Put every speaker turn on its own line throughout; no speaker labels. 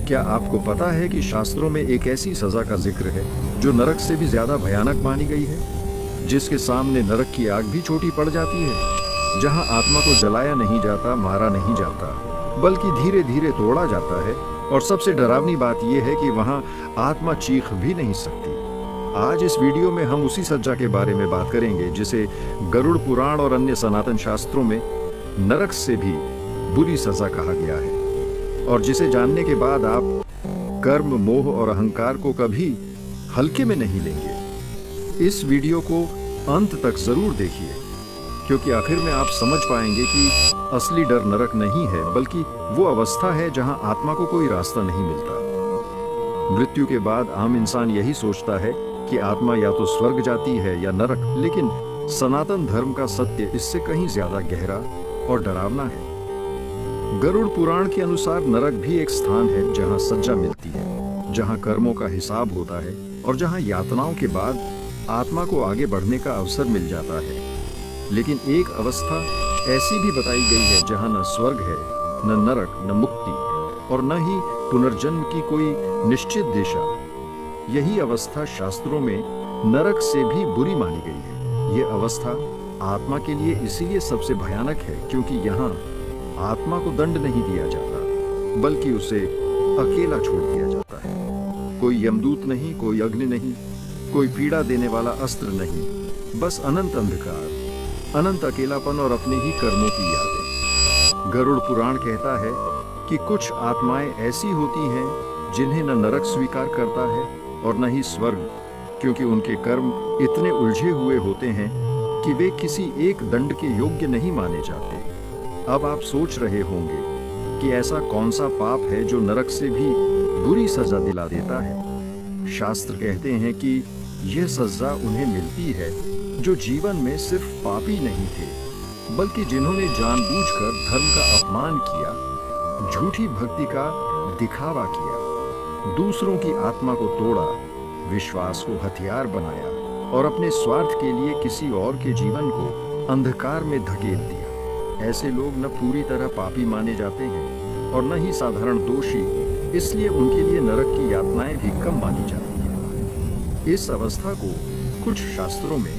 क्या आपको पता है कि शास्त्रों में एक ऐसी सजा का जिक्र है जो नरक से भी ज्यादा भयानक मानी गई है, जिसके सामने नरक की आग भी छोटी पड़ जाती है, जहां आत्मा को जलाया नहीं जाता, मारा नहीं जाता, बल्कि धीरे धीरे तोड़ा जाता है। और सबसे डरावनी बात यह है कि वहां आत्मा चीख भी नहीं सकती। आज इस वीडियो में हम उसी सजा के बारे में बात करेंगे जिसे गरुड़ पुराण और अन्य सनातन शास्त्रों में नरक से भी बुरी सजा कहा गया है, और जिसे जानने के बाद आप कर्म, मोह और अहंकार को कभी हल्के में नहीं लेंगे। इस वीडियो को अंत तक जरूर देखिए, क्योंकि आखिर में आप समझ पाएंगे कि असली डर नरक नहीं है, बल्कि वो अवस्था है जहां आत्मा को कोई रास्ता नहीं मिलता। मृत्यु के बाद आम इंसान यही सोचता है कि आत्मा या तो स्वर्ग जाती है या नरक, लेकिन सनातन धर्म का सत्य इससे कहीं ज्यादा गहरा और डरावना है। गरुड़ पुराण के अनुसार नरक भी एक स्थान है जहां सजा मिलती है, जहां कर्मों का हिसाब होता है और जहां यातनाओं के बाद आत्मा को आगे बढ़ने का अवसर मिल जाता है। लेकिन एक अवस्था ऐसी भी बताई गई है जहां न स्वर्ग है, न नरक, न मुक्ति और न ही पुनर्जन्म की कोई निश्चित दिशा। यही अवस्था शास्त्रों में नरक से भी बुरी मानी गई है। ये अवस्था आत्मा के लिए इसीलिए सबसे भयानक है क्योंकि यहाँ आत्मा को दंड नहीं दिया जाता, बल्कि उसे अकेला छोड़ दिया जाता है। कोई यमदूत नहीं, कोई अग्नि नहीं, कोई पीड़ा देने वाला अस्त्र नहीं, बस अनंत अंधकार, अनंत अकेलापन और अपने ही कर्मों की यादें। गरुड़ पुराण कहता है कि कुछ आत्माएं ऐसी होती हैं जिन्हें न नरक स्वीकार करता है और न ही स्वर्ग, क्योंकि उनके कर्म इतने उलझे हुए होते हैं कि वे किसी एक दंड के योग्य नहीं माने जाते। अब आप सोच रहे होंगे कि ऐसा कौन सा पाप है जो नरक से भी बुरी सजा दिला देता है। शास्त्र कहते हैं कि यह सजा उन्हें मिलती है जो जीवन में सिर्फ पापी नहीं थे, बल्कि जिन्होंने जानबूझकर धर्म का अपमान किया, झूठी भक्ति का दिखावा किया, दूसरों की आत्मा को तोड़ा, विश्वास को हथियार बनाया और अपने स्वार्थ के लिए किसी और के जीवन को अंधकार में धकेल दिया। ऐसे लोग न पूरी तरह पापी माने जाते हैं और न ही साधारण दोषी, इसलिए उनके लिए नरक की यातनाएं भी कम मानी जाती हैं। इस अवस्था को कुछ शास्त्रों में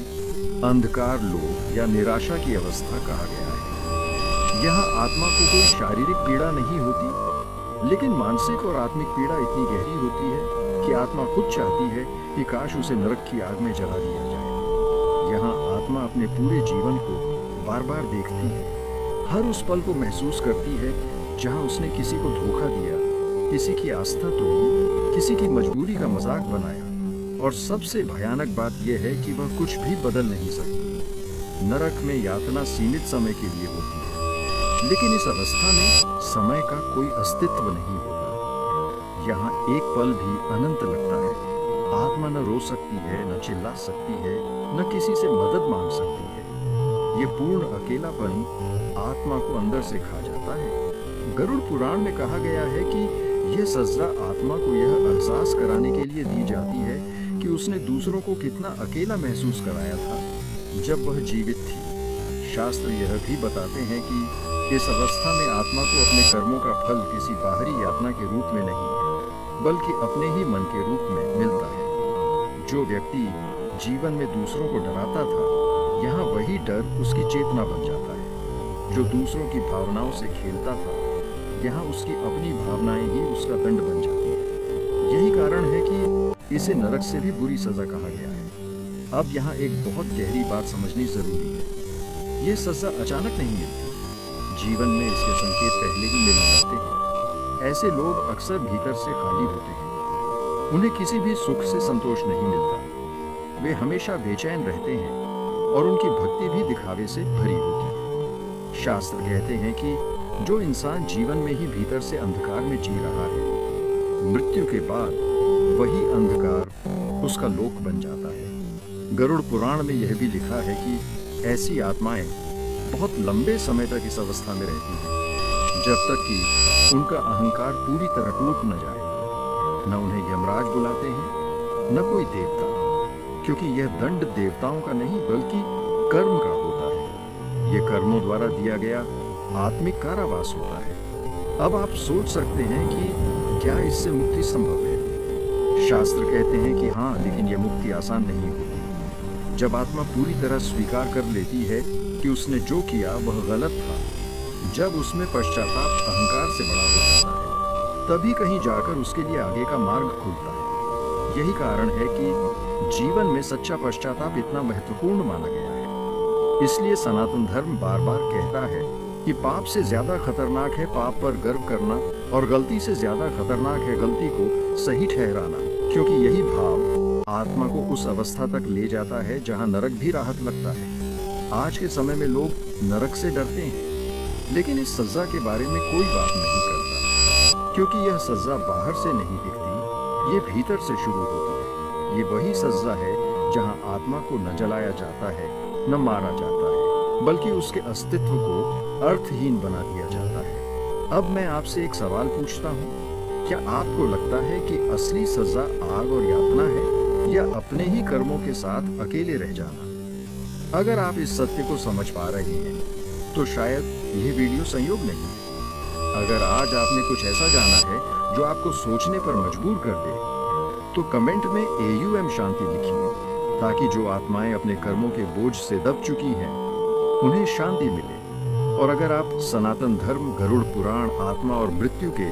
अंधकार लोक या निराशा की अवस्था कहा गया है। यहाँ आत्मा को कोई शारीरिक पीड़ा नहीं होती, लेकिन मानसिक और आत्मिक पीड़ा इतनी गहरी होती है कि आत्मा खुद चाहती है कि काश उसे नरक की आग में जला दिया जाए। यहाँ आत्मा अपने पूरे जीवन को बार बार देखती है, हर उस पल को महसूस करती है जहां उसने किसी को धोखा दिया, किसी की आस्था तोड़ी, किसी की मजबूरी का मजाक बनाया, और सबसे भयानक बात यह है कि वह कुछ भी बदल नहीं सकती। नरक में यातना सीमित समय के लिए होती है, लेकिन इस अवस्था में समय का कोई अस्तित्व नहीं होता। यहाँ एक पल भी अनंत लगता है। आत्मा न रो सकती है, न चिल्ला सकती है, न किसी से मदद मांग सकती है। ये पूर्ण अकेलापन आत्मा को अंदर से खा जाता है। गरुड़ पुराण में कहा गया है कि यह सजा आत्मा को यह एहसास कराने के लिए दी जाती है कि उसने दूसरों को कितना अकेला महसूस कराया था जब वह जीवित थी। शास्त्र यह भी बताते हैं कि इस अवस्था में आत्मा को अपने कर्मों का फल किसी बाहरी यातना के रूप में नहीं, बल्कि अपने ही मन के रूप में मिलता है। जो व्यक्ति जीवन में दूसरों को डराता था, यहाँ वही डर उसकी चेतना बन जाता है। जो दूसरों की भावनाओं से खेलता था, यहाँ उसकी अपनी भावनाएं ही उसका दंड बन जाती है। यही कारण है कि इसे नरक से भी बुरी सजा कहा गया है। अब यहाँ एक बहुत गहरी बात समझनी जरूरी है। ये सजा अचानक नहीं मिलती, जीवन में इसके संकेत पहले ही मिलने लगते हैं। ऐसे लोग अक्सर भीतर से खाली होते हैं, उन्हें किसी भी सुख से संतोष नहीं मिलता, वे हमेशा बेचैन रहते हैं और उनकी भक्ति भी दिखावे से भरी होती है। शास्त्र कहते हैं कि जो इंसान जीवन में ही भीतर से अंधकार में जी रहा है, मृत्यु के बाद वही अंधकार उसका लोक बन जाता है। गरुड़ पुराण में यह भी लिखा है कि ऐसी आत्माएं बहुत लंबे समय तक इस अवस्था में रहती हैं, जब तक कि उनका अहंकार पूरी तरह टूट न जाए। न उन्हें यमराज बुलाते हैं, न कोई देवता, क्योंकि यह दंड देवताओं का नहीं बल्कि कर्म का होता है। यह कर्मों द्वारा दिया गया आत्मिक कारावास होता है। अब आप सोच सकते हैं कि क्या इससे मुक्ति संभव है? शास्त्र कहते हैं कि हाँ, लेकिन यह मुक्ति आसान नहीं होती। जब आत्मा पूरी तरह स्वीकार कर लेती है कि उसने जो किया वह गलत था, जब उसमें पश्चाताप अहंकार से बड़ा हो जाता है, तभी कहीं जाकर उसके लिए आगे का मार्ग खुलता है। यही कारण है कि जीवन में सच्चा पश्चाताप इतना महत्वपूर्ण माना गया है। इसलिए सनातन धर्म बार बार कहता है कि पाप से ज्यादा खतरनाक है पाप पर गर्व करना, और गलती से ज्यादा खतरनाक है गलती को सही ठहराना, क्योंकि यही भाव आत्मा को उस अवस्था तक ले जाता है जहां नरक भी राहत लगता है। आज के समय में लोग नरक से डरते हैं, लेकिन इस सजा के बारे में कोई बात नहीं करता, क्योंकि यह सजा बाहर से नहीं दिखती, ये भीतर से शुरू होती है। ये वही सजा है जहां आत्मा को न जलाया जाता है, न मारा जाता है, बल्कि उसके अस्तित्व को अर्थहीन बना दिया जाता है। अब मैं आपसे एक सवाल पूछता हूँ, क्या आपको लगता है कि असली सजा आग और यातना है, या अपने ही कर्मों के साथ अकेले रह जाना? अगर आप इस सत्य को समझ पा रहे हैं, तो शायद यह वीडियो संयोग नहीं है। अगर आज आपने कुछ ऐसा जाना है जो आपको सोचने पर मजबूर कर दे, तो कमेंट में AUM शांति लिखिए, ताकि जो आत्माएं अपने कर्मों के बोझ से दब चुकी हैं, उन्हें शांति मिले। और अगर आप सनातन धर्म, गरुड़ पुराण, आत्मा और मृत्यु के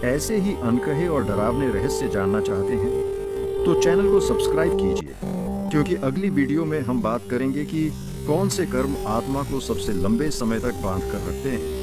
ऐसे ही अनकहे और डरावने रहस्य जानना चाहते हैं, तो चैनल को सब्सक्राइब कीजिए, क्योंकि अगली वीडियो में हम बात करेंगे कि कौन से कर्म आत्मा को सबसे लंबे समय तक बांध कर रखते हैं।